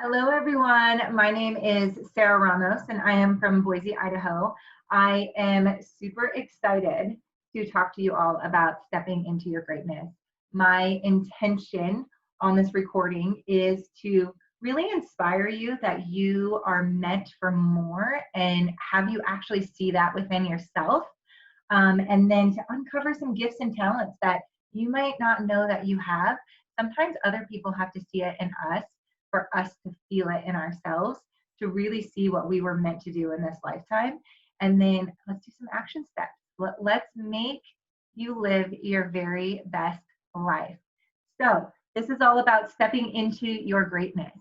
Hello, everyone. My name is Sarah Ramos, and I am from Boise, Idaho. I am super excited to talk to you all about stepping into your greatness. My intention on this recording is to really inspire you that you are meant for more and have you actually see that within yourself. And then to uncover some gifts and talents that you might not know that you have. Sometimes other people have to see it in us for us to feel it in ourselves, to really see what we were meant to do in this lifetime. And then let's do some action steps. Let's make you live your very best life. So, this is all about stepping into your greatness.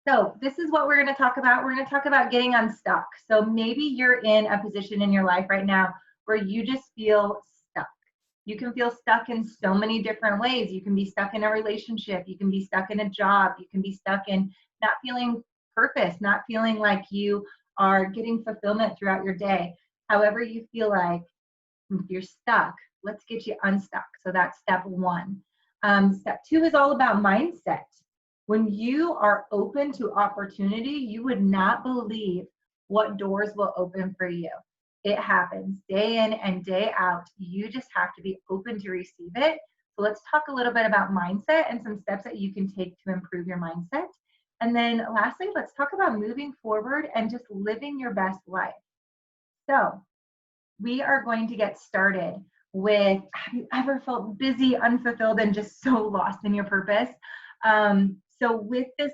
So this is what we're going to talk about. We're going to talk about getting unstuck. So maybe you're in a position in your life right now where you just feel stuck. You can feel stuck in so many different ways. You can be stuck in a relationship. You can be stuck in a job. You can be stuck in not feeling purpose, not feeling like you are getting fulfillment throughout your day. However you feel like, if you're stuck, let's get you unstuck. So that's step one. Step two is all about mindset. When you are open to opportunity, you would not believe what doors will open for you. It happens day in and day out. You just have to be open to receive it. So let's talk a little bit about mindset and some steps that you can take to improve your mindset. And then lastly, let's talk about moving forward and just living your best life. So we are going to get started with, have you ever felt busy, unfulfilled, and just so lost in your purpose? So with this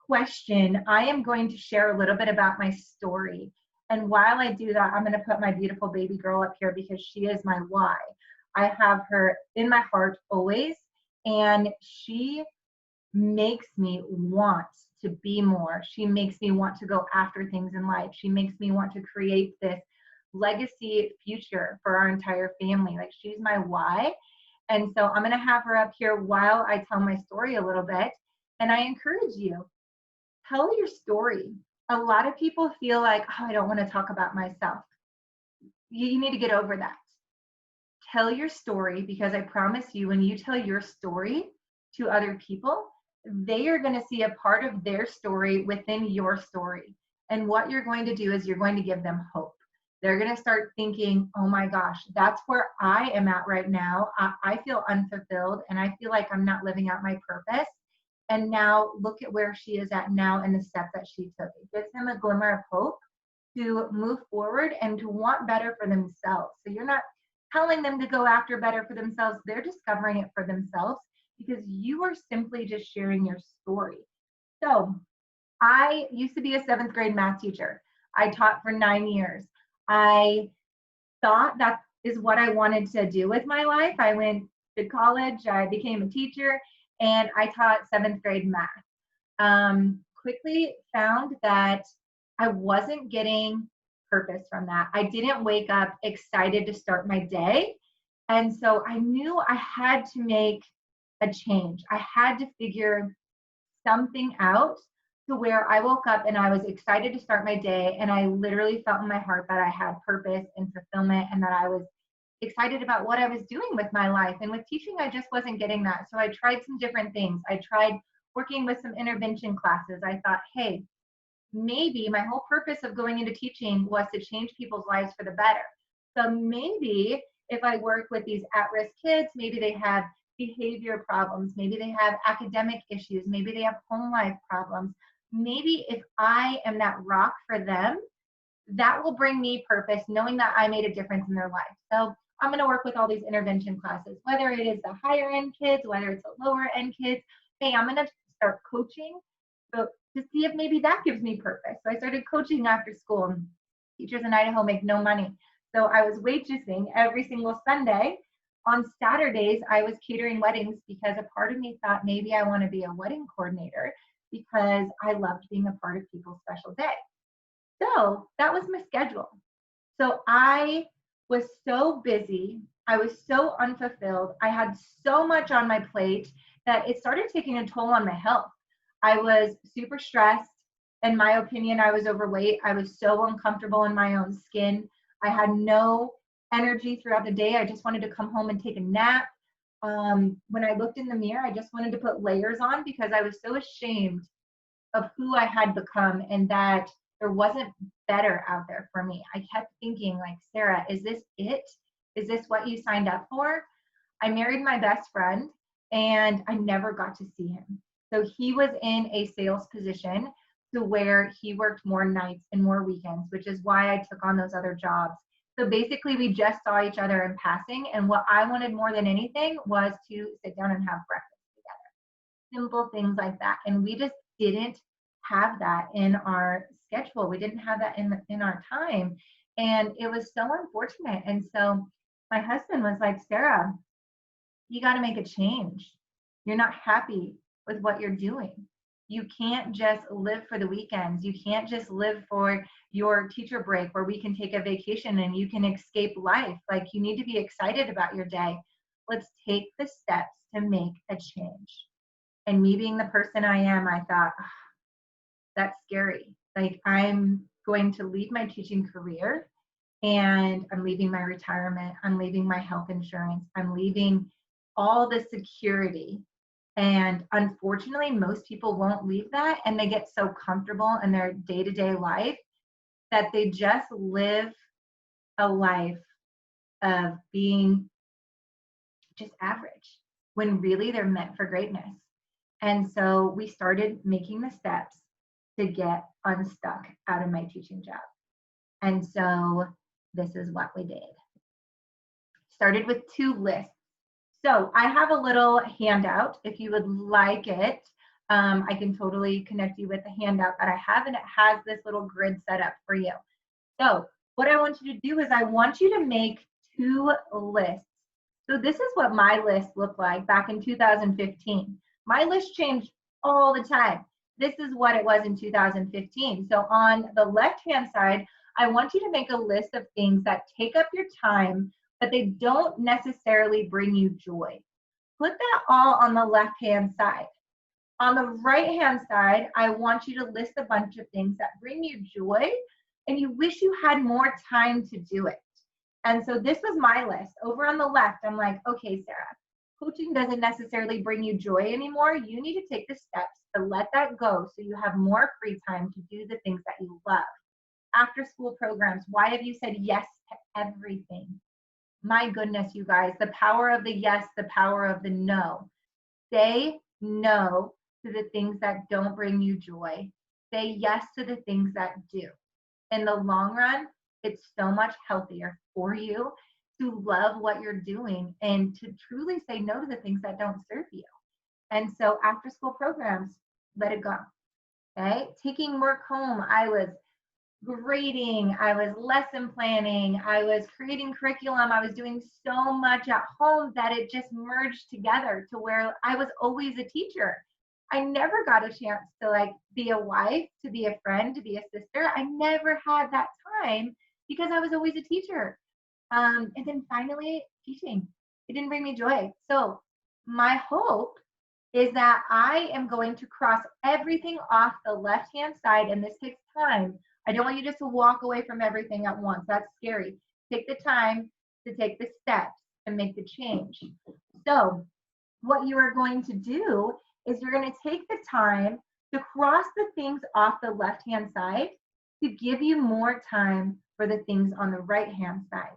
question, I am going to share a little bit about my story. And while I do that, I'm going to put my beautiful baby girl up here because she is my why. I have her in my heart always, and she makes me want to be more. She makes me want to go after things in life. She makes me want to create this legacy future for our entire family. Like, she's my why. And so I'm going to have her up here while I tell my story a little bit. And I encourage you, tell your story. A lot of people feel like, oh, I don't want to talk about myself. You need to get over that. Tell your story, because I promise you, when you tell your story to other people, they are going to see a part of their story within your story. And what you're going to do is you're going to give them hope. They're going to start thinking, oh my gosh, that's where I am at right now. I feel unfulfilled and I feel like I'm not living out my purpose. And now look at where she is at now and the steps that she took. It gives them a glimmer of hope to move forward and to want better for themselves. So you're not telling them to go after better for themselves. They're discovering it for themselves because you are simply just sharing your story. So I used to be a 7th grade math teacher. I taught for 9 years. I thought that is what I wanted to do with my life. I went to college, I became a teacher, and I taught 7th grade math. Quickly found that I wasn't getting purpose from that. I didn't wake up excited to start my day. And so I knew I had to make a change. I had to figure something out to where I woke up and I was excited to start my day. And I literally felt in my heart that I had purpose and fulfillment and that I was excited about what I was doing with my life. And with teaching, I just wasn't getting that. So I tried some different things. I tried working with some intervention classes. I thought, hey, maybe my whole purpose of going into teaching was to change people's lives for the better. So maybe if I work with these at-risk kids, maybe they have behavior problems, maybe they have academic issues, maybe they have home life problems. Maybe if I am that rock for them, that will bring me purpose, knowing that I made a difference in their life. So I'm going to work with all these intervention classes, whether it is the higher end kids, whether it's the lower end kids. Hey, I'm going to start coaching so to see if maybe that gives me purpose. So I started coaching after school. Teachers in Idaho make no money. So I was waitressing every single Sunday. On Saturdays, I was catering weddings because a part of me thought maybe I want to be a wedding coordinator because I loved being a part of people's special day. So that was my schedule. So I was so busy. I was so unfulfilled. I had so much on my plate that it started taking a toll on my health. I was super stressed. In my opinion, I was overweight. I was so uncomfortable in my own skin. I had no energy throughout the day. I just wanted to come home and take a nap. When I looked in the mirror, I just wanted to put layers on because I was so ashamed of who I had become and that there wasn't better out there for me. I kept thinking, like, Sarah, is this it? Is this what you signed up for? I married my best friend and I never got to see him. So he was in a sales position to where he worked more nights and more weekends, which is why I took on those other jobs. So basically, we just saw each other in passing. And what I wanted more than anything was to sit down and have breakfast together. Simple things like that. And we just didn't have that in our schedule. We didn't have that in our time. And it was so unfortunate. And so my husband was like, Sarah, you got to make a change. You're not happy with what you're doing. You can't just live for the weekends. You can't just live for your teacher break where we can take a vacation and you can escape life. Like, you need to be excited about your day. Let's take the steps to make a change. And me being the person I am, I thought, oh, that's scary. Like, I'm going to leave my teaching career and I'm leaving my retirement. I'm leaving my health insurance. I'm leaving all the security. And unfortunately, most people won't leave that, and they get so comfortable in their day-to-day life that they just live a life of being just average when really they're meant for greatness. And so we started making the steps to get unstuck out of my teaching job. And so this is what we did. Started with 2 lists. So I have a little handout if you would like it. I can totally connect you with the handout that I have, and it has this little grid set up for you. So what I want you to do is I want you to make 2 lists. So this is what my list looked like back in 2015. My list changed all the time. This is what it was in 2015. So on the left-hand side, I want you to make a list of things that take up your time, but they don't necessarily bring you joy. Put that all on the left-hand side. On the right-hand side, I want you to list a bunch of things that bring you joy and you wish you had more time to do it. And so this was my list. Over on the left, I'm like, okay, Sarah, coaching doesn't necessarily bring you joy anymore. You need to take the steps to let that go so you have more free time to do the things that you love. After school programs, why have you said yes to everything? My goodness, you guys, the power of the yes, the power of the no. Say no to the things that don't bring you joy. Say yes to the things that do. In the long run, it's so much healthier for you to love what you're doing and to truly say no to the things that don't serve you. And so after school programs, let it go. Okay? Taking work home, I was grading, I was lesson planning, I was creating curriculum, I was doing so much at home that it just merged together to where I was always a teacher. I never got a chance to like be a wife, to be a friend, to be a sister. I never had that time because I was always a teacher. And then finally, teaching. It didn't bring me joy. So my hope is that I am going to cross everything off the left-hand side, and this takes time. I don't want you just to walk away from everything at once. That's scary. Take the time to take the steps and make the change. So what you are going to do is you're going to take the time to cross the things off the left-hand side to give you more time for the things on the right-hand side.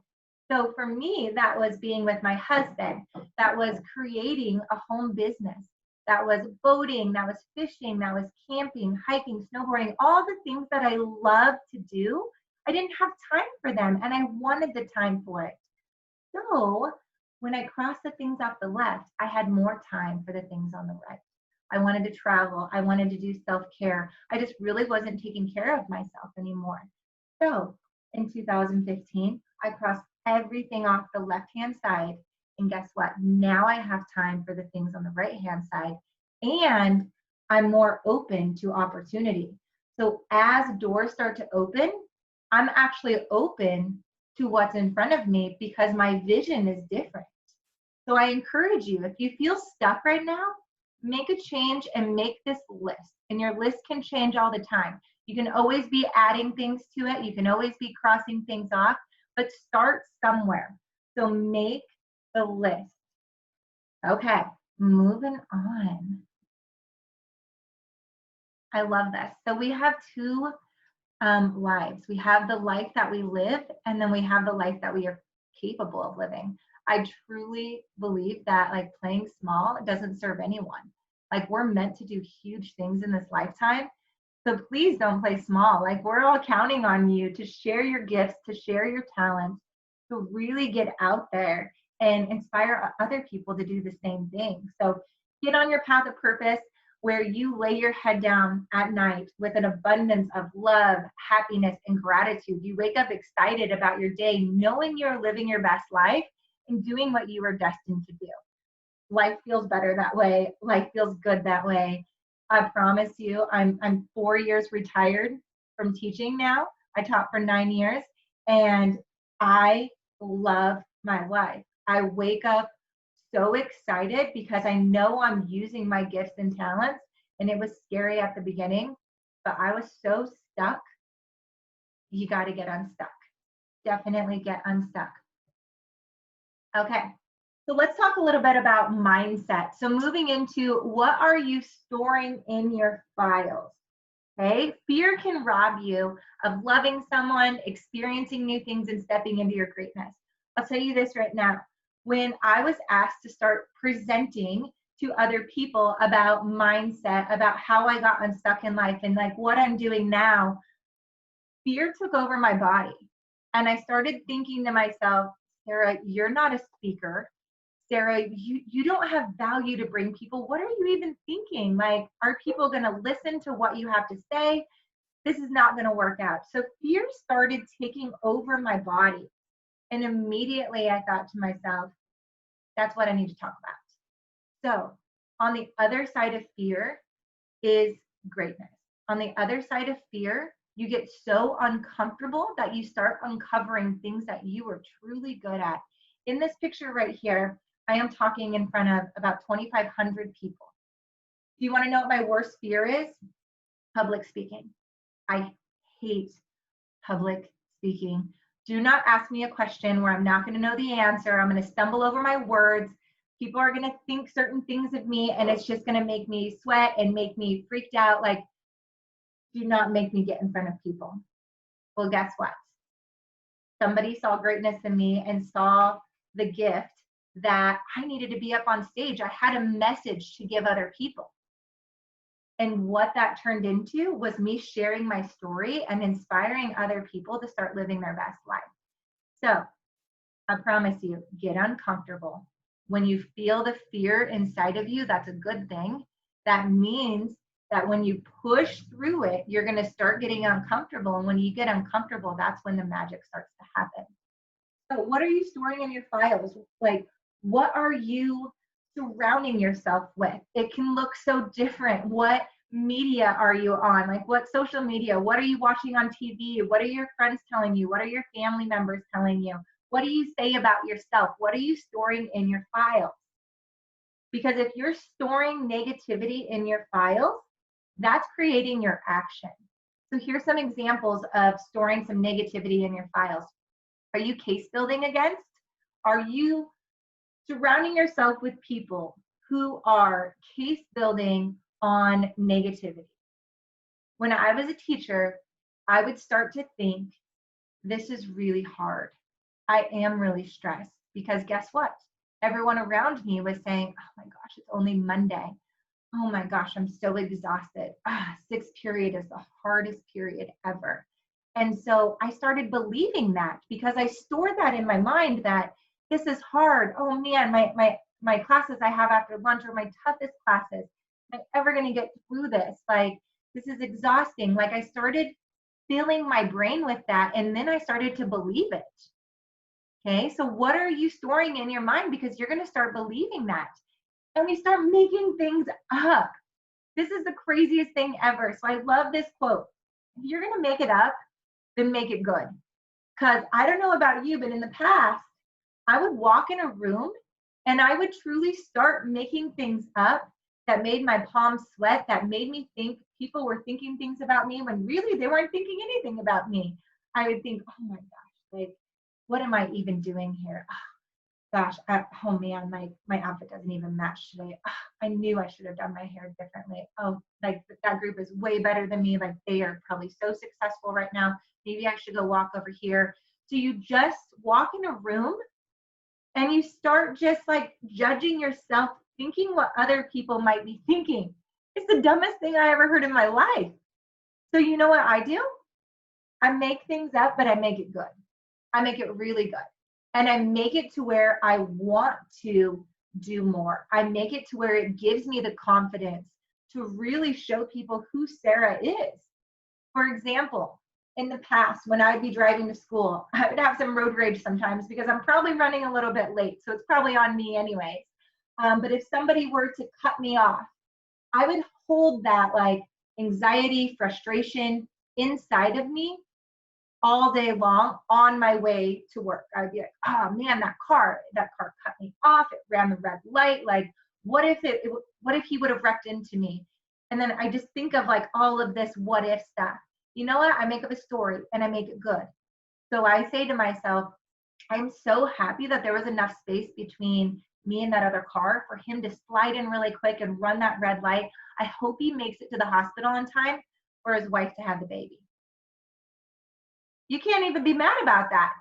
So for me, that was being with my husband. That was creating a home business. That was boating, that was fishing, that was camping, hiking, snowboarding, all the things that I love to do. I didn't have time for them and I wanted the time for it. So when I crossed the things off the left, I had more time for the things on the right. I wanted to travel. I wanted to do self-care. I just really wasn't taking care of myself anymore. So in 2015, I crossed everything off the left-hand side. And guess what? Now I have time for the things on the right-hand side, and I'm more open to opportunity. So as doors start to open, I'm actually open to what's in front of me because my vision is different. So I encourage you, if you feel stuck right now, make a change and make this list. And your list can change all the time. You can always be adding things to it. You can always be crossing things off, but start somewhere. So make the list. Okay, moving on. I love this. So we have two lives. We have the life that we live, and then we have the life that we are capable of living. I truly believe that like playing small doesn't serve anyone. Like we're meant to do huge things in this lifetime. So please don't play small. Like we're all counting on you to share your gifts, to share your talents, to really get out there and inspire other people to do the same thing. So get on your path of purpose where you lay your head down at night with an abundance of love, happiness, and gratitude. You wake up excited about your day, knowing you're living your best life and doing what you were destined to do. Life feels better that way. Life feels good that way. I promise you, I'm 4 years retired from teaching now. I taught for 9 years and I love my life. I wake up so excited because I know I'm using my gifts and talents. And it was scary at the beginning, but I was so stuck. You got to get unstuck. Definitely get unstuck. Okay. So let's talk a little bit about mindset. So moving into what are you storing in your files? Okay. Fear can rob you of loving someone, experiencing new things, and stepping into your greatness. I'll tell you this right now. When I was asked to start presenting to other people about mindset, about how I got unstuck in life and like what I'm doing now, fear took over my body. And I started thinking to myself, Sarah, you're not a speaker. Sarah, you don't have value to bring people. What are you even thinking? Like, are people going to listen to what you have to say? This is not going to work out. So fear started taking over my body. And immediately I thought to myself, that's what I need to talk about. So on the other side of fear is greatness. On the other side of fear, you get so uncomfortable that you start uncovering things that you are truly good at. In this picture right here, I am talking in front of about 2,500 people. Do you want to know what my worst fear is? Public speaking. I hate public speaking. Do not ask me a question where I'm not going to know the answer. I'm going to stumble over my words. People are going to think certain things of me, and it's just going to make me sweat and make me freaked out. Like, do not make me get in front of people. Well, guess what? Somebody saw greatness in me and saw the gift that I needed to be up on stage. I had a message to give other people. And what that turned into was me sharing my story and inspiring other people to start living their best life. So I promise you, get uncomfortable. When you feel the fear inside of you, that's a good thing. That means that when you push through it, you're going to start getting uncomfortable. And when you get uncomfortable, that's when the magic starts to happen. So what are you storing in your files? Like, what are you surrounding yourself with? It can look so different. What media are you on? Like, what social media? What are you watching on TV? What are your friends telling you? What are your family members telling you? What do you say about yourself? What are you storing in your files? Because if you're storing negativity in your files, that's creating your action. So here's some examples of storing some negativity in your files. Are you case building against? Are you surrounding yourself with people who are case building on negativity? When I was a teacher, I would start to think, this is really hard. I am really stressed because guess what? Everyone around me was saying, oh my gosh, it's only Monday. Oh my gosh, I'm so exhausted. Sixth period is the hardest period ever. And so I started believing that because I stored that in my mind that this is hard. Oh man, my classes I have after lunch are my toughest classes. Am I ever going to get through this? Like, this is exhausting. Like, I started filling my brain with that, and then I started to believe it. Okay, so what are you storing in your mind? Because you're going to start believing that. And we start making things up. This is the craziest thing ever. So I love this quote. If you're going to make it up, then make it good. Because I don't know about you, but in the past, I would walk in a room and I would truly start making things up that made my palms sweat, that made me think people were thinking things about me when really they weren't thinking anything about me. I would think, oh my gosh, like, what am I even doing here? Gosh, oh man, my outfit doesn't even match today. I knew I should have done my hair differently. Oh, like that group is way better than me. Like they are probably so successful right now. Maybe I should go walk over here. So you just walk in a room and you start just like judging yourself, thinking what other people might be thinking. It's the dumbest thing I ever heard in my life. So you know what I do? I make things up, but I make it good. I make it really good. And I make it to where I want to do more. I make it to where it gives me the confidence to really show people who Sarah is. For example, in the past, when I'd be driving to school, I would have some road rage sometimes because I'm probably running a little bit late. So it's probably on me anyways. But if somebody were to cut me off, I would hold that like anxiety, frustration inside of me all day long on my way to work. I'd be like, oh man, that car cut me off. It ran the red light. Like, what if he would have wrecked into me? And then I just think of like all of this what if stuff. You know what? I make up a story and I make it good. So I say to myself, I'm so happy that there was enough space between me and that other car for him to slide in really quick and run that red light. I hope he makes it to the hospital on time for his wife to have the baby. You can't even be mad about that.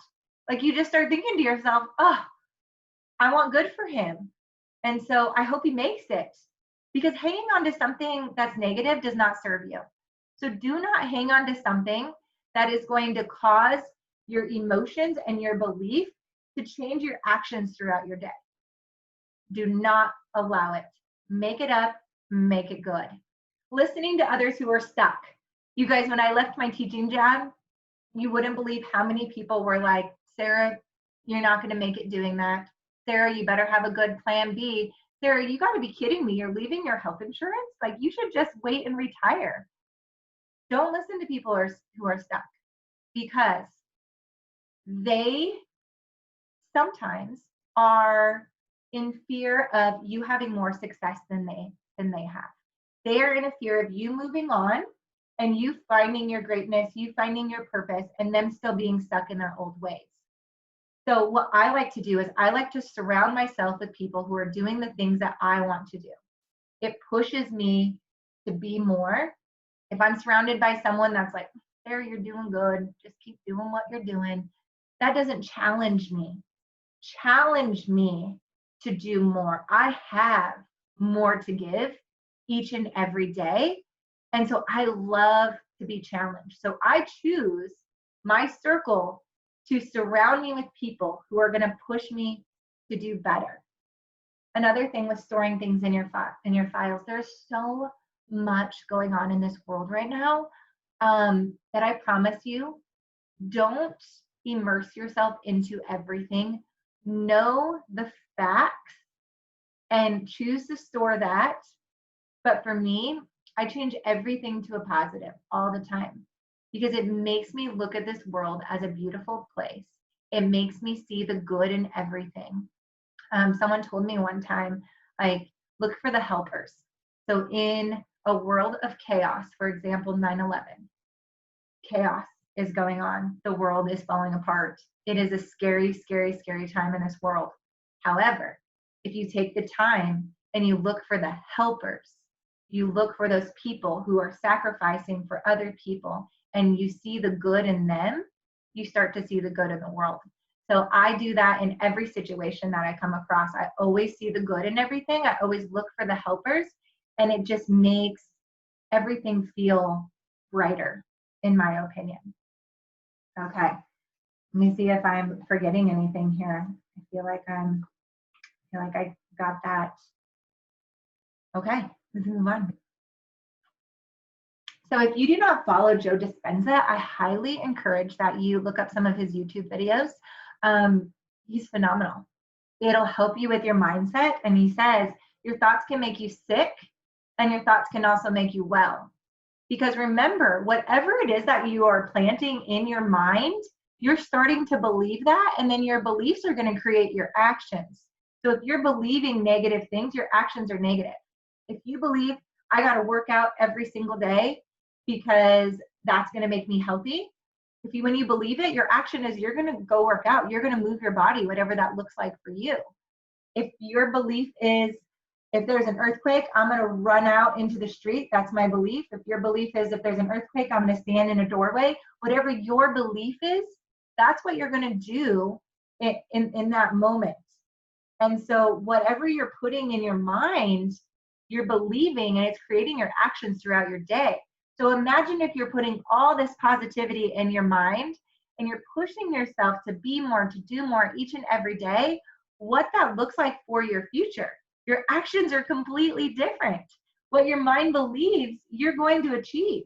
Like you just start thinking to yourself, oh, I want good for him. And so I hope he makes it. Because hanging on to something that's negative does not serve you. So do not hang on to something that is going to cause your emotions and your belief to change your actions throughout your day. Do not allow it. Make it up, make it good. Listening to others who are stuck. You guys, when I left my teaching job, you wouldn't believe how many people were like, Sarah, you're not going to make it doing that. Sarah, you better have a good plan B. Sarah, you got to be kidding me. You're leaving your health insurance? Like, you should just wait and retire. Don't listen to people who are stuck because they sometimes are in fear of you having more success than they have. They are in a fear of you moving on and you finding your greatness, you finding your purpose, and them still being stuck in their old ways. So what I like to do is I like to surround myself with people who are doing the things that I want to do. It pushes me to be more. If I'm surrounded by someone that's like, there, you're doing good, just keep doing what you're doing, that doesn't challenge me. Challenge me to do more. I have more to give each and every day. And so I love to be challenged. So I choose my circle to surround me with people who are going to push me to do better. Another thing with storing things in your files, there's so much going on in this world right now that I promise you, don't immerse yourself into everything. Know the facts and choose to store that. But for me, I change everything to a positive all the time because it makes me look at this world as a beautiful place. It makes me see the good in everything. Someone told me one time, like, look for the helpers. So in a world of chaos, for example, 9/11, chaos is going on. The world is falling apart. It is a scary, scary, scary time in this world. However, if you take the time and you look for the helpers, you look for those people who are sacrificing for other people, and you see the good in them, you start to see the good in the world. So I do that in every situation that I come across. I always see the good in everything. I always look for the helpers, and it just makes everything feel brighter, in my opinion. Okay, let me see if I'm forgetting anything here. I feel like I got that. Okay, let's move on. So if you do not follow Joe Dispenza, I highly encourage that you look up some of his YouTube videos. He's phenomenal. It'll help you with your mindset. And he says, your thoughts can make you sick and your thoughts can also make you well. Because remember, whatever it is that you are planting in your mind, you're starting to believe that, and then your beliefs are going to create your actions. So if you're believing negative things, your actions are negative. If you believe, I got to work out every single day because that's going to make me healthy, When you believe it, your action is you're going to go work out. You're going to move your body, whatever that looks like for you. If your belief is, if there's an earthquake, I'm going to run out into the street. That's my belief. If your belief is, if there's an earthquake, I'm going to stand in a doorway. Whatever your belief is, that's what you're going to do in that moment. And so whatever you're putting in your mind, you're believing, and it's creating your actions throughout your day. So imagine if you're putting all this positivity in your mind and you're pushing yourself to be more, to do more each and every day, what that looks like for your future. Your actions are completely different. What your mind believes, you're going to achieve.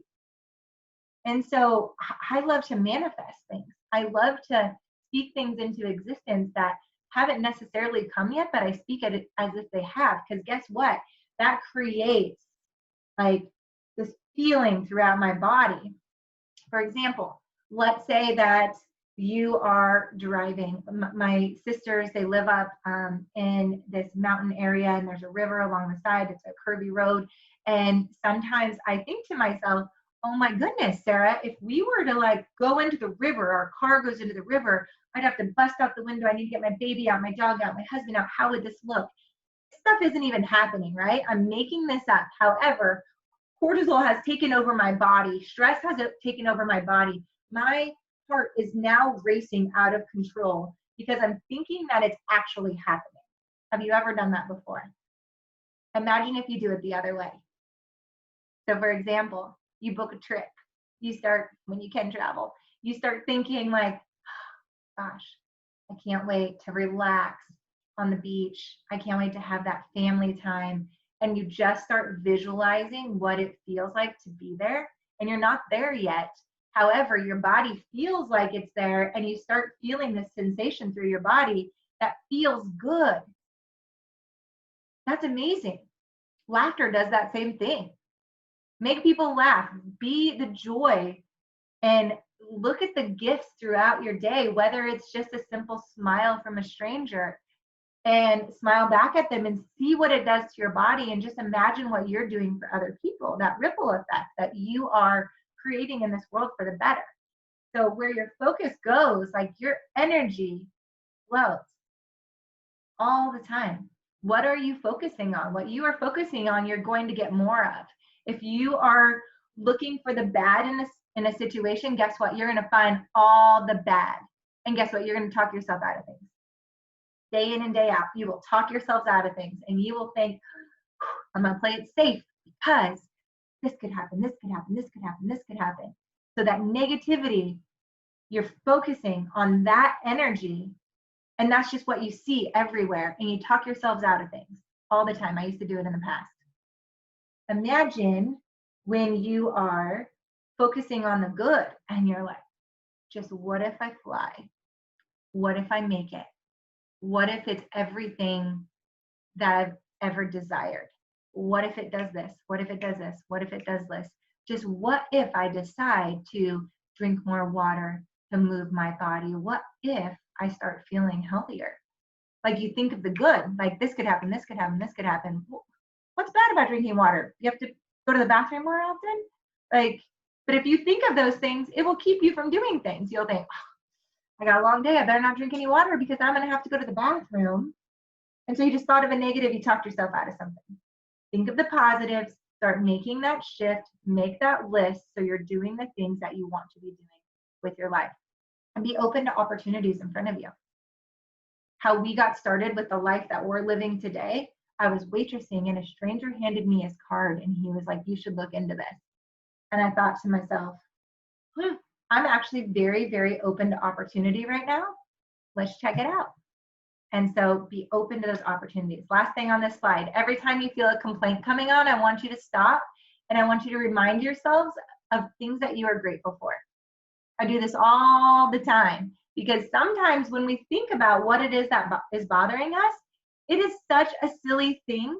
And so I love to manifest things. I love to speak things into existence that haven't necessarily come yet, but I speak it as if they have. Because guess what? That creates like this feeling throughout my body. For example, let's say that you are driving. My sisters, they live up in this mountain area, and there's a river along the side. It's a curvy road. And sometimes I think to myself, oh my goodness, Sarah, if we were to like go into the river, our car goes into the river, I'd have to bust out the window. I need to get my baby out, my dog out, my husband out. How would this look? This stuff isn't even happening, right? I'm making this up. However, cortisol has taken over my body. Stress has taken over my body. My heart is now racing out of control because I'm thinking that it's actually happening. Have you ever done that before? Imagine if you do it the other way. So for example, you book a trip. You start, when you can travel, you start thinking like, gosh, I can't wait to relax on the beach. I can't wait to have that family time. And you just start visualizing what it feels like to be there. And you're not there yet. However, your body feels like it's there, and you start feeling this sensation through your body that feels good. That's amazing. Laughter does that same thing. Make people laugh. Be the joy, and look at the gifts throughout your day, whether it's just a simple smile from a stranger, and smile back at them and see what it does to your body, and just imagine what you're doing for other people, that ripple effect that you are creating in this world for the better. So where your focus goes, like your energy flows all the time. What are you focusing on? What you are focusing on, you're going to get more of. If you are looking for the bad in a situation, guess what? You're going to find all the bad. And guess what? You're going to talk yourself out of things. Day in and day out, you will talk yourselves out of things, and you will think, I'm going to play it safe because this could happen, this could happen, this could happen, this could happen. So that negativity, you're focusing on that energy, and that's just what you see everywhere, and you talk yourselves out of things all the time. I used to do it in the past. Imagine when you are focusing on the good, and you're like, just what if I fly? What if I make it? What if it's everything that I've ever desired? What if it does this? What if it does this? What if it does this? Just what if I decide to drink more water, to move my body? What if I start feeling healthier? Like, you think of the good, like this could happen, this could happen, this could happen. What's bad about drinking water? You have to go to the bathroom more often? Like, but if you think of those things, it will keep you from doing things. You'll think, I got a long day, I better not drink any water because I'm going to have to go to the bathroom. And so you just thought of a negative, you talked yourself out of something. Think of the positives, start making that shift, make that list so you're doing the things that you want to be doing with your life. And be open to opportunities in front of you. How we got started with the life that we're living today, I was waitressing and a stranger handed me his card and he was like, you should look into this. And I thought to myself, I'm actually very, very open to opportunity right now. Let's check it out. And so be open to those opportunities. Last thing on this slide, every time you feel a complaint coming on, I want you to stop and I want you to remind yourselves of things that you are grateful for. I do this all the time because sometimes when we think about what it is that is bothering us, it is such a silly thing.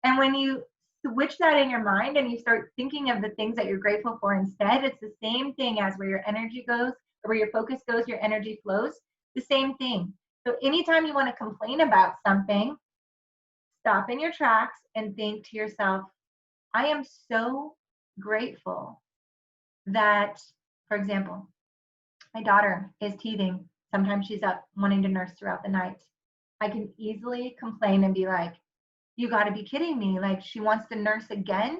And when you switch that in your mind and you start thinking of the things that you're grateful for instead, it's the same thing as where your energy goes, or where your focus goes, your energy flows, the same thing. So anytime you want to complain about something, stop in your tracks and think to yourself, I am so grateful that, for example, My daughter is teething. Sometimes she's up wanting to nurse throughout the night. I can easily complain and be like, you got to be kidding me. Like, she wants to nurse again.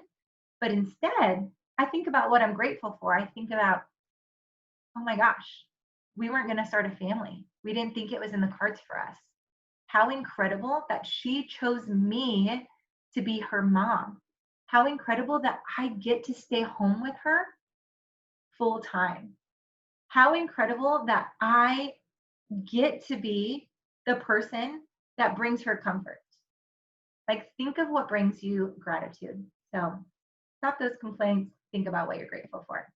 But instead, I think about what I'm grateful for. I think about, oh my gosh, we weren't going to start a family. We didn't think it was in the cards for us. How incredible that she chose me to be her mom. How incredible that I get to stay home with her full time. How incredible that I get to be the person that brings her comfort. Like, think of what brings you gratitude. So stop those complaints. Think about what you're grateful for.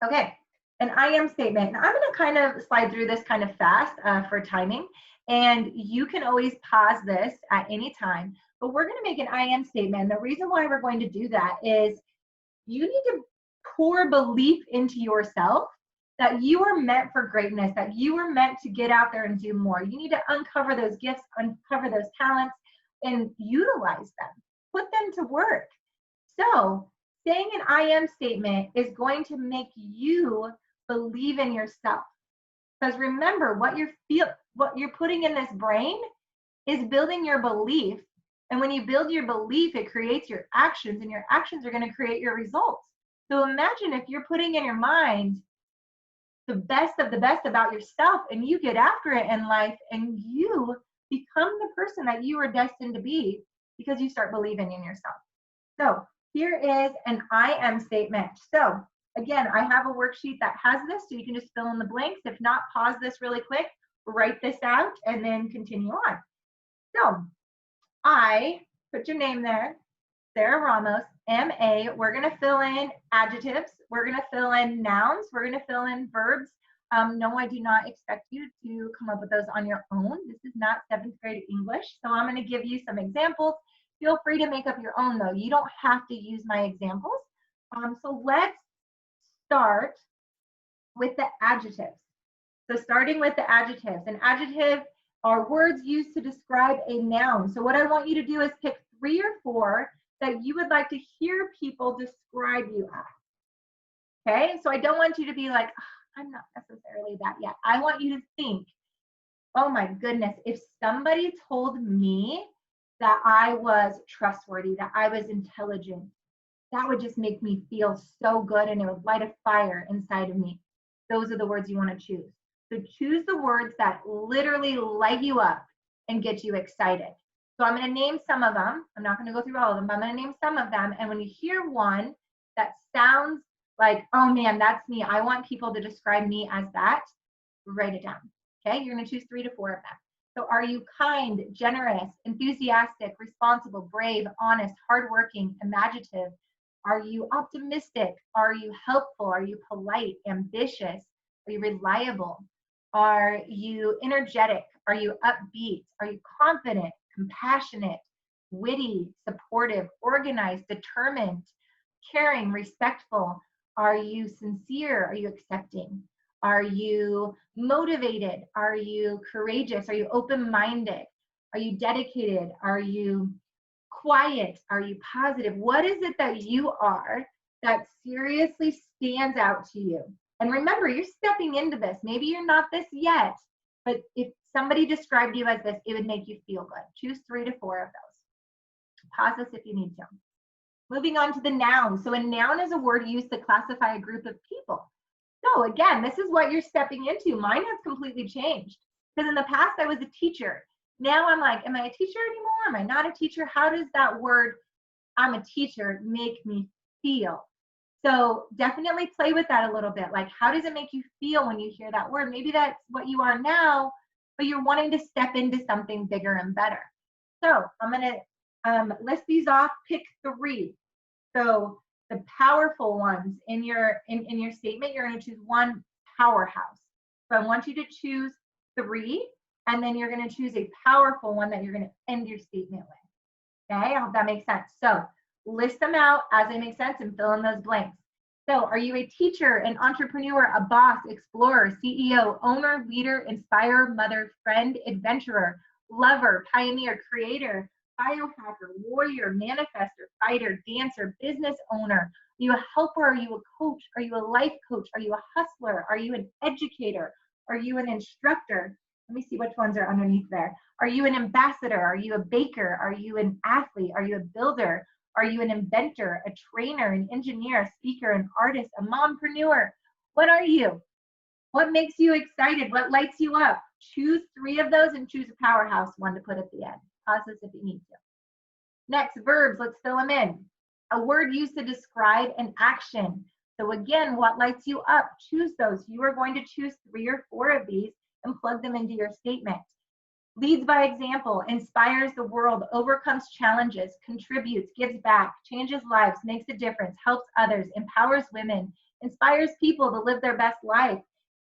Okay, an I am statement. Now, I'm going to kind of slide through this kind of fast for timing. And you can always pause this at any time. But we're going to make an I am statement. The reason why we're going to do that is you need to pour belief into yourself that you are meant for greatness, that you are meant to get out there and do more. You need to uncover those gifts, uncover those talents, and utilize them. Put them to work. So saying an I am statement is going to make you believe in yourself. Because remember, what you're putting in this brain is building your belief. And when you build your belief, it creates your actions, and your actions are going to create your results. So imagine if you're putting in your mind the best of the best about yourself, and you get after it in life, and you become the person that you are destined to be because you start believing in yourself. So here is an I am statement. So again, I have a worksheet that has this, so you can just fill in the blanks. If not, pause this really quick, write this out, and then continue on. So I, put your name there, Sarah Ramos, M.A. We're going to fill in adjectives. We're going to fill in nouns. We're going to fill in verbs. No, I do not expect you to come up with those on your own. This is not 7th grade English. So I'm going to give you some examples. Feel free to make up your own, though. You don't have to use my examples. So let's start with the adjectives. So starting with the adjectives. An adjective are words used to describe a noun. So what I want you to do is pick 3 or 4 that you would like to hear people describe you as. Okay, so I don't want you to be like, oh, I'm not necessarily that yet. I want you to think, oh my goodness, if somebody told me that I was trustworthy, that I was intelligent, that would just make me feel so good, and it would light a fire inside of me. Those are the words you want to choose. So choose the words that literally light you up and get you excited. So I'm going to name some of them. I'm not going to go through all of them, but I'm going to name some of them. And when you hear one that sounds like, oh man, that's me, I want people to describe me as that, write it down. Okay, you're going to choose 3 to 4 of them. So are you kind, generous, enthusiastic, responsible, brave, honest, hardworking, imaginative? Are you optimistic? Are you helpful? Are you polite, ambitious? Are you reliable? Are you energetic? Are you upbeat? Are you confident, compassionate, witty, supportive, organized, determined, caring, respectful? Are you sincere? Are you accepting? Are you motivated? Are you courageous? Are you open-minded? Are you dedicated? Are you quiet? Are you positive? What is it that you are that seriously stands out to you? And remember, you're stepping into this. Maybe you're not this yet, but if somebody described you as this, it would make you feel good. Choose 3 to 4 of those. Pause this if you need to. Moving on to the noun. So a noun is a word used to classify a group of people. So again, this is what you're stepping into. Mine has completely changed. Because in the past, I was a teacher. Now I'm like, am I a teacher anymore? Am I not a teacher? How does that word, I'm a teacher, make me feel? So definitely play with that a little bit. Like, how does it make you feel when you hear that word? Maybe that's what you are now, but you're wanting to step into something bigger and better. So I'm going to list these off, pick 3. So the powerful ones in your statement, you're going to choose 1, powerhouse. So I want you to choose 3, and then you're going to choose a powerful one that you're going to end your statement with. Okay, I hope that makes sense. So list them out as they make sense and fill in those blanks. So are you a teacher, an entrepreneur, a boss, explorer, CEO, owner, leader, inspirer, mother, friend, adventurer, lover, pioneer, creator, biohacker, warrior, manifester, fighter, dancer, business owner, you a helper? Are you a coach? Are you a life coach? Are you a hustler? Are you an educator? Are you an instructor? Let me see which ones are underneath there. Are you an ambassador? Are you a baker? Are you an athlete? Are you a builder? Are you an inventor, a trainer, an engineer, a speaker, an artist, a mompreneur? What are you? What makes you excited? What lights you up? Choose 3 of those and choose a powerhouse one to put at the end. Pause this if you need to. Next, verbs, let's fill them in. A word used to describe an action. So again, what lights you up? Choose those. You are going to choose 3 or 4 of these and plug them into your statement. Leads by example, inspires the world, overcomes challenges, contributes, gives back, changes lives, makes a difference, helps others, empowers women, inspires people to live their best life,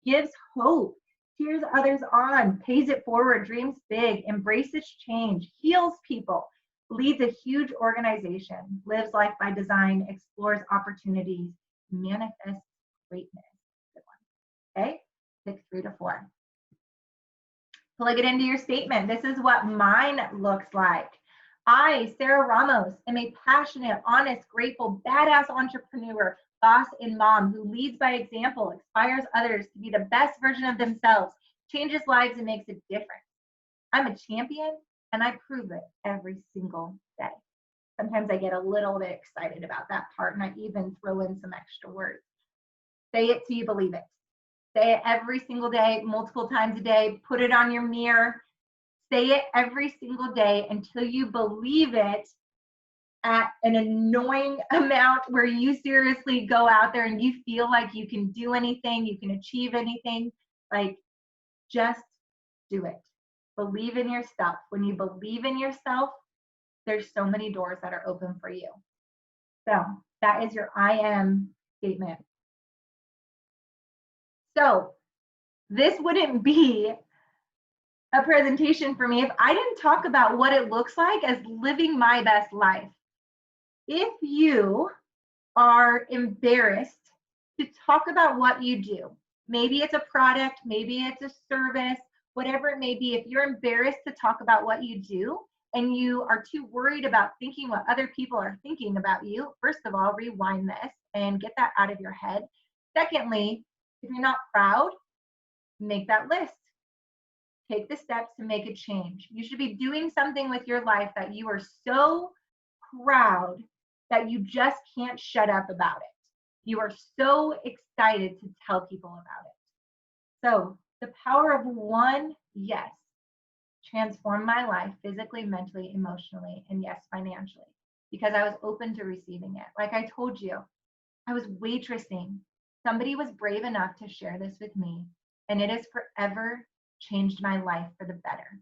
gives hope, cheers others on, pays it forward, dreams big, embraces change, heals people, leads a huge organization, lives life by design, explores opportunities, manifests greatness. Good one. Okay, pick 3 to 4. Plug it into your statement. This is what mine looks like. I, Sarah Ramos, am a passionate, honest, grateful, badass entrepreneur, boss, and mom who leads by example, inspires others to be the best version of themselves, changes lives, and makes a difference. I'm a champion, and I prove it every single day. Sometimes I get a little bit excited about that part, and I even throw in some extra words. Say it till you believe it. Say it every single day, multiple times a day. Put it on your mirror. Say it every single day until you believe it at an annoying amount where you seriously go out there and you feel like you can do anything, you can achieve anything. Like, just do it. Believe in your stuff. When you believe in yourself, there's so many doors that are open for you. So that is your I am statement. So this wouldn't be a presentation for me if I didn't talk about what it looks like as living my best life. If you are embarrassed to talk about what you do, maybe it's a product, maybe it's a service, whatever it may be, if you're embarrassed to talk about what you do and you are too worried about thinking what other people are thinking about you, first of all, rewind this and get that out of your head. Secondly, if you're not proud, make that list. Take the steps to make a change. You should be doing something with your life that you are so proud that you just can't shut up about it. You are so excited to tell people about it. So the power of one yes transformed my life physically, mentally, emotionally, and yes, financially, because I was open to receiving it. Like I told you, I was waitressing. Somebody was brave enough to share this with me, and it has forever changed my life for the better.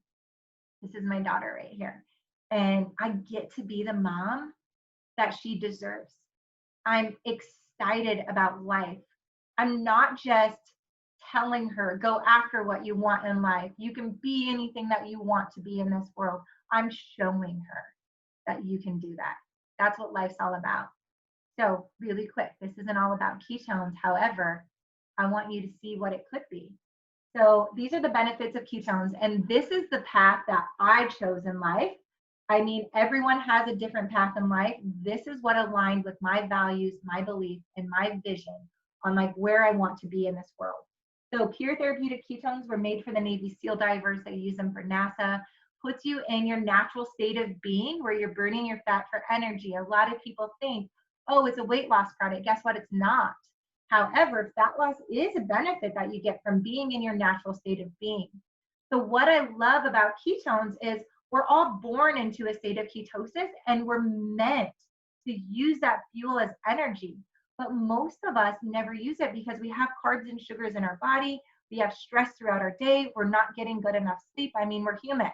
This is my daughter right here. And I get to be the mom that she deserves. I'm excited about life. I'm not just telling her, go after what you want in life. You can be anything that you want to be in this world. I'm showing her that you can do that. That's what life's all about. So really quick, this isn't all about ketones. However, I want you to see what it could be. So these are the benefits of ketones, and this is the path that I chose in life. I mean, everyone has a different path in life. This is what aligned with my values, my beliefs, and my vision on like where I want to be in this world. So pure therapeutic ketones were made for the Navy SEAL divers. They use them for NASA. Puts you in your natural state of being where you're burning your fat for energy. A lot of people think, oh, it's a weight loss product. Guess what? It's not. However, fat loss is a benefit that you get from being in your natural state of being. So what I love about ketones is we're all born into a state of ketosis and we're meant to use that fuel as energy. But most of us never use it because we have carbs and sugars in our body. We have stress throughout our day. We're not getting good enough sleep. I mean, we're human.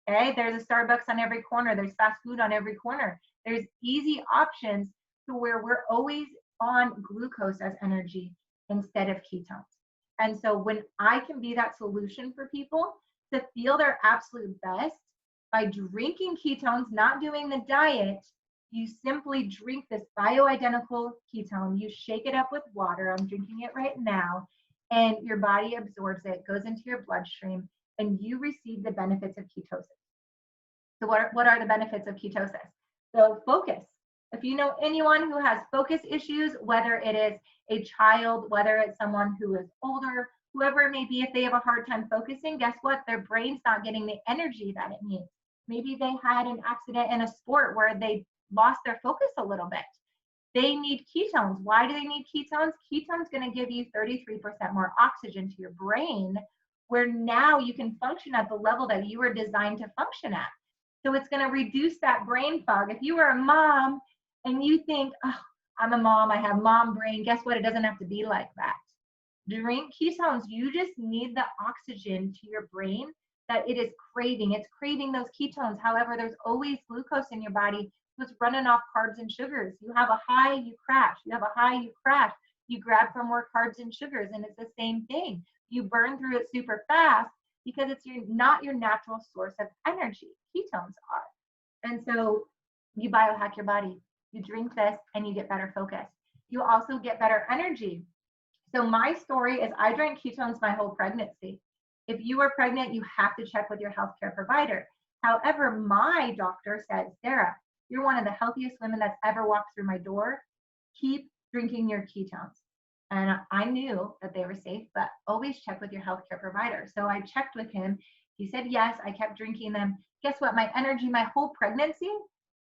Okay, there's a Starbucks on every corner. There's fast food on every corner. There's easy options to where we're always on glucose as energy instead of ketones. And so when I can be that solution for people to feel their absolute best by drinking ketones, not doing the diet, you simply drink this bioidentical ketone, you shake it up with water, I'm drinking it right now, and your body absorbs it, goes into your bloodstream, and you receive the benefits of ketosis. So what are the benefits of ketosis? So focus. If you know anyone who has focus issues, whether it is a child, whether it's someone who is older, whoever it may be, if they have a hard time focusing, guess what? Their brain's not getting the energy that it needs. Maybe they had an accident in a sport where they lost their focus a little bit. They need ketones. Why do they need ketones? Ketones going to give you 33% more oxygen to your brain, where now you can function at the level that you were designed to function at. So it's going to reduce that brain fog. If you are a mom and you think, oh, I'm a mom, I have mom brain, guess what? It doesn't have to be like that. Drink ketones. You just need the oxygen to your brain that it is craving. It's craving those ketones. However, there's always glucose in your body, so it's running off carbs and sugars. You have a high, you crash. You have a high, you crash. You grab for more carbs and sugars, and it's the same thing. You burn through it super fast because it's not your natural source of energy. Ketones are. And so you biohack your body. You drink this and you get better focus. You also get better energy. So my story is I drank ketones my whole pregnancy. If you are pregnant, you have to check with your healthcare provider. However, my doctor said, Sarah, you're one of the healthiest women that's ever walked through my door. Keep drinking your ketones. And I knew that they were safe, but always check with your healthcare provider. So I checked with him. He said, yes, I kept drinking them. Guess what? My energy, my whole pregnancy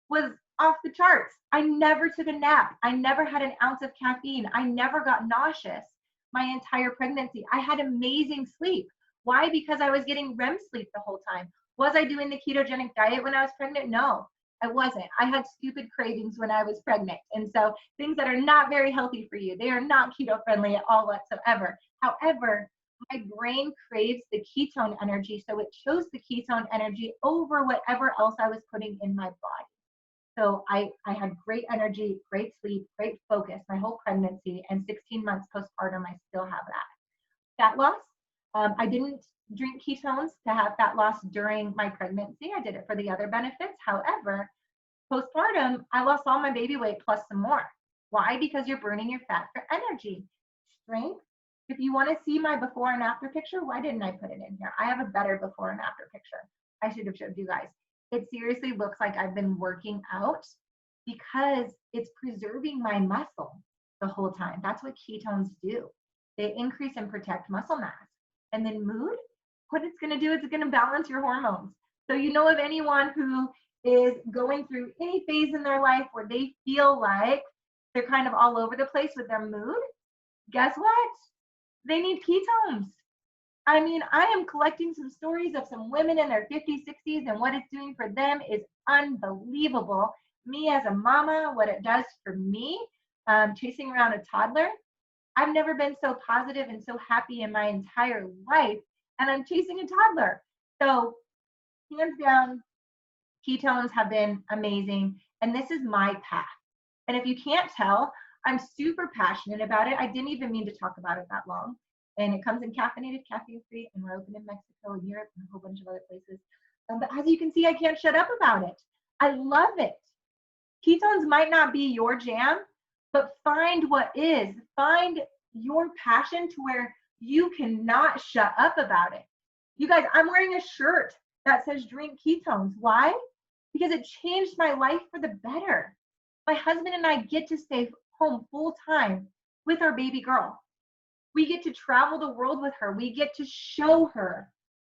was off the charts. I never took a nap. I never had an ounce of caffeine. I never got nauseous my entire pregnancy. I had amazing sleep. Why? Because I was getting REM sleep the whole time. Was I doing the ketogenic diet when I was pregnant? No, I wasn't. I had stupid cravings when I was pregnant. And so things that are not very healthy for you, they are not keto friendly at all whatsoever. However, my brain craves the ketone energy, so it chose the ketone energy over whatever else I was putting in my body. So I had great energy, great sleep, great focus my whole pregnancy, and 16 months postpartum, I still have that. Fat loss, I didn't drink ketones to have fat loss during my pregnancy. I did it for the other benefits. However, postpartum, I lost all my baby weight plus some more. Why? Because you're burning your fat for energy. Strength, if you want to see my before and after picture, why didn't I put it in here? I have a better before and after picture. I should have showed you guys. It seriously looks like I've been working out because it's preserving my muscle the whole time. That's what ketones do. They increase and protect muscle mass. And then mood, what it's going to do is it's going to balance your hormones. So you know of anyone who is going through any phase in their life where they feel like they're kind of all over the place with their mood? Guess what? They need ketones. I mean, I am collecting some stories of some women in their 50s, 60s, and what it's doing for them is unbelievable. Me as a mama, what it does for me, chasing around a toddler. I've never been so positive and so happy in my entire life, and I'm chasing a toddler. So hands down, ketones have been amazing, and this is my path. And if you can't tell, I'm super passionate about it. I didn't even mean to talk about it that long. And it comes in caffeinated, caffeine-free, and we're open in Mexico and Europe and a whole bunch of other places. But as you can see, I can't shut up about it. I love it. Ketones might not be your jam, but find what is. Find your passion to where you cannot shut up about it. You guys, I'm wearing a shirt that says drink ketones. Why? Because it changed my life for the better. My husband and I get to stay home full time with our baby girl. We get to travel the world with her. We get to show her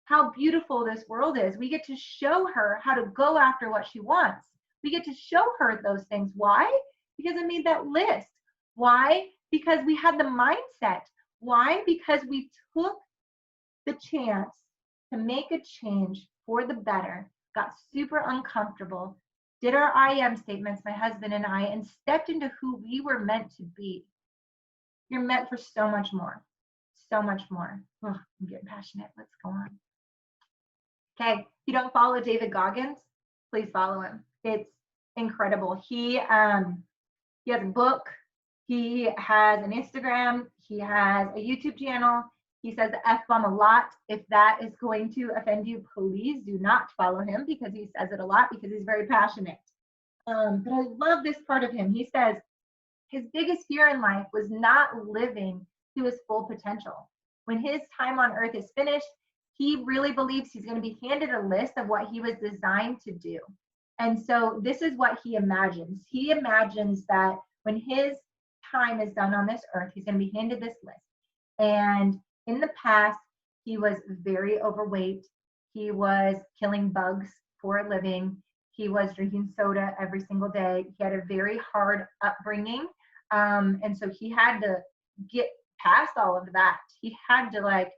how beautiful this world is. We get to show her how to go after what she wants. We get to show her those things. Why? Because I made that list. Why? Because we had the mindset. Why? Because we took the chance to make a change for the better, got super uncomfortable, did our I am statements, my husband and I, and stepped into who we were meant to be. You're meant for so much more. So much more. Oh, I'm getting passionate. Let's go on. Okay, if you don't follow David Goggins, please follow him. It's incredible. He has a book. He has an Instagram. He has a YouTube channel. He says the F-bomb a lot. If that is going to offend you, please do not follow him because he says it a lot because he's very passionate. But I love this part of him. He says his biggest fear in life was not living to his full potential. When his time on earth is finished, he really believes he's going to be handed a list of what he was designed to do. And so this is what he imagines. He imagines that when his time is done on this earth, he's going to be handed this list. And in the past, he was very overweight. He was killing bugs for a living. He was drinking soda every single day. He had a very hard upbringing. And so he had to get past all of that. He had to like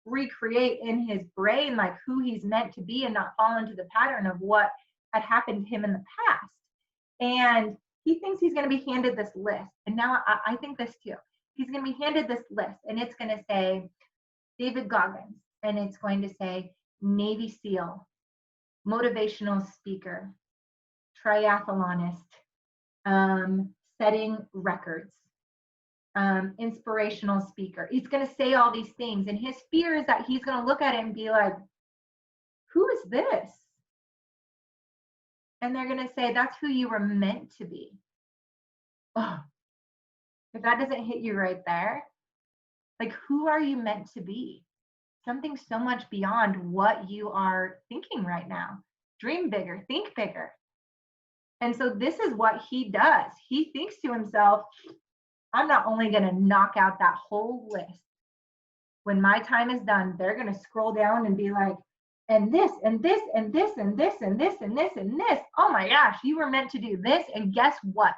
recreate in his brain like who he's meant to be and not fall into the pattern of what had happened to him in the past. And he thinks he's going to be handed this list. And now I think this too. He's going to be handed this list, and it's going to say David Goggins, and it's going to say Navy SEAL, motivational speaker, triathlonist, setting records, inspirational speaker. He's going to say all these things, and his fear is that he's going to look at it and be like, who is this? And they're going to say, that's who you were meant to be. Oh, if that doesn't hit you right there, like, who are you meant to be? Something so much beyond what you are thinking right now. Dream bigger, think bigger. And so this is what he does. He thinks to himself, I'm not only going to knock out that whole list. When my time is done, they're going to scroll down and be like, and this, and this, and this, and this, and this, and this, and this. Oh my gosh, you were meant to do this. And guess what?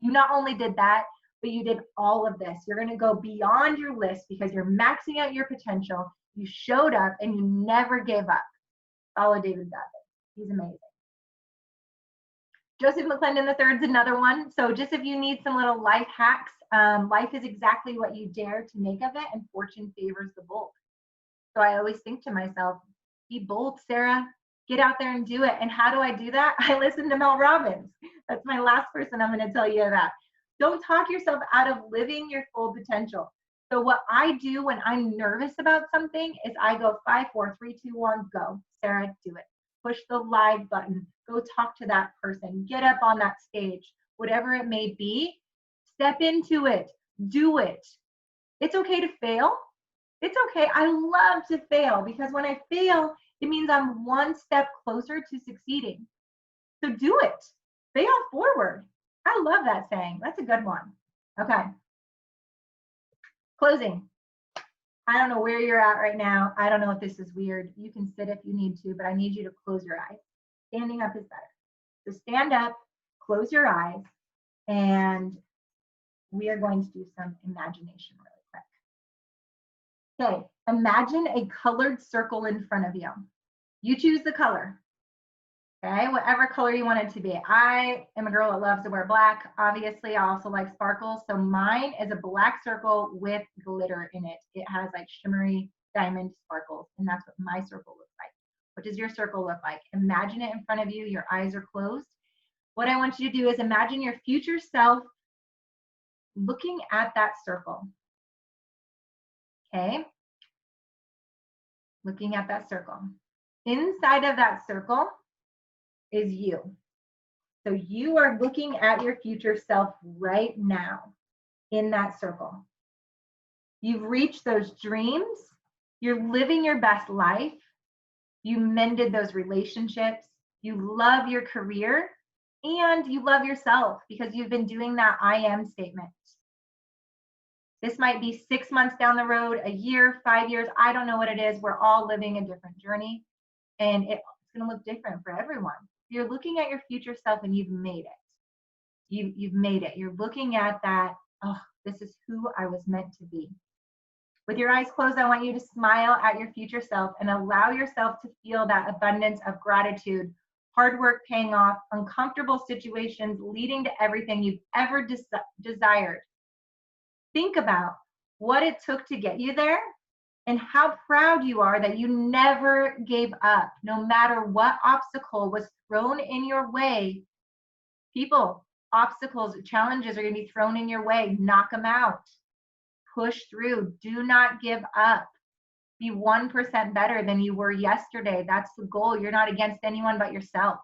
You not only did that, but you did all of this. You're going to go beyond your list because you're maxing out your potential. You showed up and you never gave up. Follow David Goggins. He's amazing. Joseph McClendon III is another one. So just if you need some little life hacks, life is exactly what you dare to make of it, and fortune favors the bold. So I always think to myself, be bold, Sarah. Get out there and do it. And how do I do that? I listen to Mel Robbins. That's my last person I'm going to tell you about. Don't talk yourself out of living your full potential. So what I do when I'm nervous about something is I go 5, 4, 3, 2, 1, go. Sarah, do it. Push the live button. Go talk to that person. Get up on that stage. Whatever it may be, step into it. Do it. It's okay to fail. It's okay. I love to fail because when I fail, it means I'm one step closer to succeeding. So do it. Fail forward. I love that saying. That's a good one. Okay. Closing. I don't know where you're at right now. I don't know if this is weird. You can sit if you need to, but I need you to close your eyes. Standing up is better. So stand up, close your eyes, and we are going to do some imagination really quick. Okay, imagine a colored circle in front of you. You choose the color. Okay, whatever color you want it to be. I am a girl that loves to wear black. Obviously, I also like sparkles. So mine is a black circle with glitter in it. It has like shimmery diamond sparkles, and that's what my circle looks like. What does your circle look like? Imagine it in front of you. Your eyes are closed. What I want you to do is imagine your future self looking at that circle. Okay? Looking at that circle. Inside of that circle is you. So you are looking at your future self right now in that circle. You've reached those dreams. You're living your best life. You mended those relationships. You love your career and you love yourself because you've been doing that I am statement. This might be 6 months down the road, a year, 5 years. I don't know what it is. We're all living a different journey and it's going to look different for everyone. You're looking at your future self and you've made it. You've made it. You're looking at that, oh, this is who I was meant to be. With your eyes closed, I want you to smile at your future self and allow yourself to feel that abundance of gratitude, hard work paying off, uncomfortable situations leading to everything you've ever desired. Think about what it took to get you there and how proud you are that you never gave up, no matter what obstacle was thrown in your way. People, obstacles, challenges are going to be thrown in your way. Knock them out. Push through. Do not give up. Be 1% better than you were yesterday. That's the goal. You're not against anyone but yourself.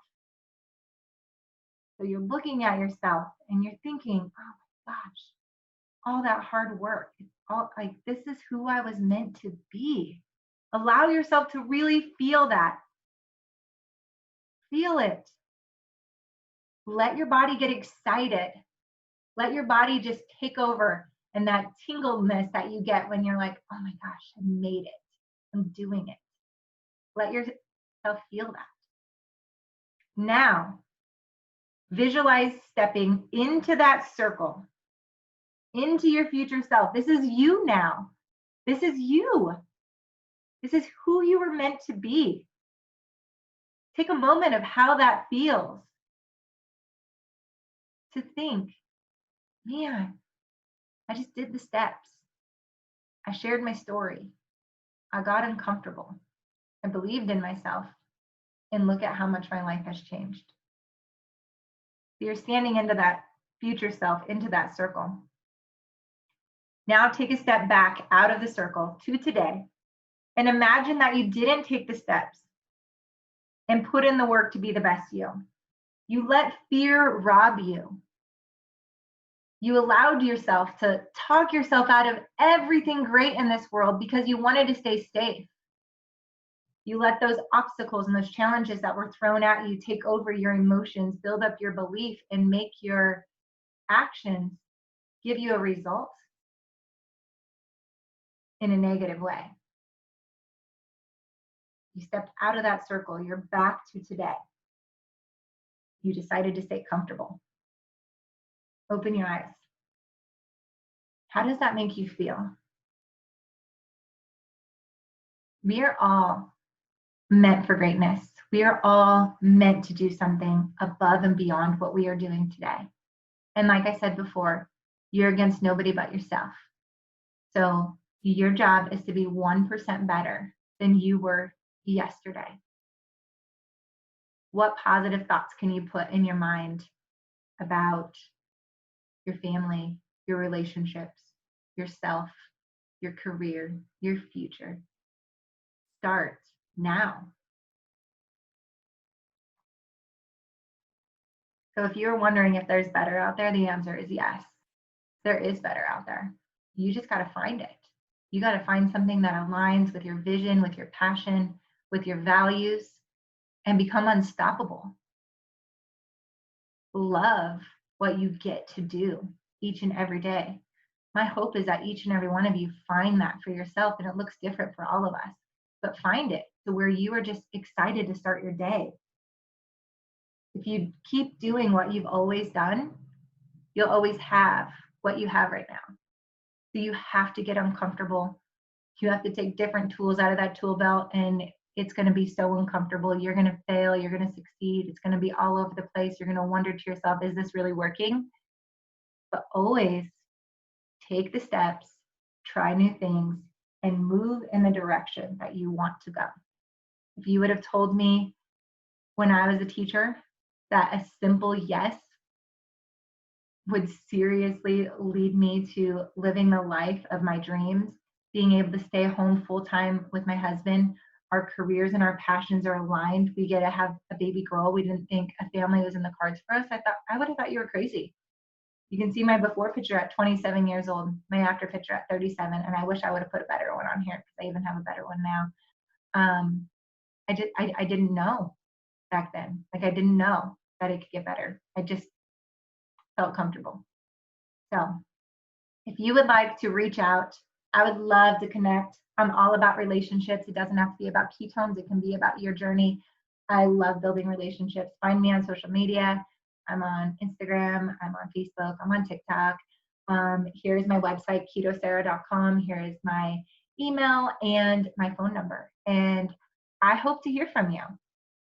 So you're looking at yourself and you're thinking, oh my gosh, all that hard work. All like, this is who I was meant to be. Allow yourself to really feel that. Feel it. Let your body get excited. Let your body just take over, and that tingleness that you get when you're like, oh my gosh, I made it. I'm doing it. Let yourself feel that. Now, visualize stepping into that circle, into your future self. This is you now. This is you. This is who you were meant to be. Take a moment of how that feels to think, man, I just did the steps. I shared my story. I got uncomfortable. I believed in myself. And look at how much my life has changed. You're standing into that future self, into that circle. Now take a step back out of the circle to today and imagine that you didn't take the steps and put in the work to be the best you. You let fear rob you. You allowed yourself to talk yourself out of everything great in this world because you wanted to stay safe. You let those obstacles and those challenges that were thrown at you take over your emotions, build up your belief, and make your actions give you a result in a negative way. You stepped out of that circle. You're back to today. You decided to stay comfortable. Open your eyes. How does that make you feel? We are all meant for greatness. We are all meant to do something above and beyond what we are doing today. And like I said before, you're against nobody but yourself. So your job is to be 1% better than you were yesterday. What positive thoughts can you put in your mind about your family, your relationships, yourself, your career, your future? Start now. So if you're wondering if there's better out there, the answer is yes. There is better out there. You just got to find it. You got to find something that aligns with your vision, with your passion, with your values, and become unstoppable. Love what you get to do each and every day. My hope is that each and every one of you find that for yourself, and it looks different for all of us, but find it to where you are just excited to start your day. If you keep doing what you've always done, you'll always have what you have right now. So you have to get uncomfortable. You have to take different tools out of that tool belt, and it's going to be so uncomfortable. You're going to fail. You're going to succeed. It's going to be all over the place. You're going to wonder to yourself, is this really working? But always take the steps, try new things, and move in the direction that you want to go. If you would have told me when I was a teacher that a simple yes would seriously lead me to living the life of my dreams, being able to stay home full-time with my husband, our careers and our passions are aligned, we get to have a baby girl, we didn't think a family was in the cards for us, I would have thought you were crazy. You can see my before picture at 27 years old, my after picture at 37, and I wish I would have put a better one on here because I even have a better one now. I didn't know back then. Like, I didn't know that it could get better. I just felt comfortable. So if you would like to reach out, I would love to connect. I'm all about relationships. It doesn't have to be about ketones. It can be about your journey. I love building relationships. Find me on social media. I'm on Instagram. I'm on Facebook. I'm on TikTok. Here's my website, ketosarah.com. Here is my email and my phone number. And I hope to hear from you.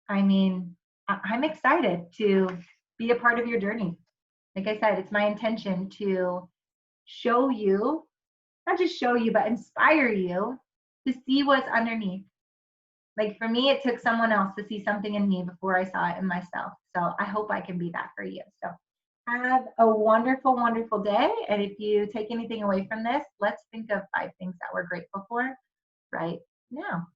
I mean, I'm excited to be a part of your journey. Like I said, it's my intention to show you, not just show you, but inspire you to see what's underneath. Like for me, it took someone else to see something in me before I saw it in myself. So I hope I can be that for you. So have a wonderful, wonderful day. And if you take anything away from this, let's think of 5 things that we're grateful for right now.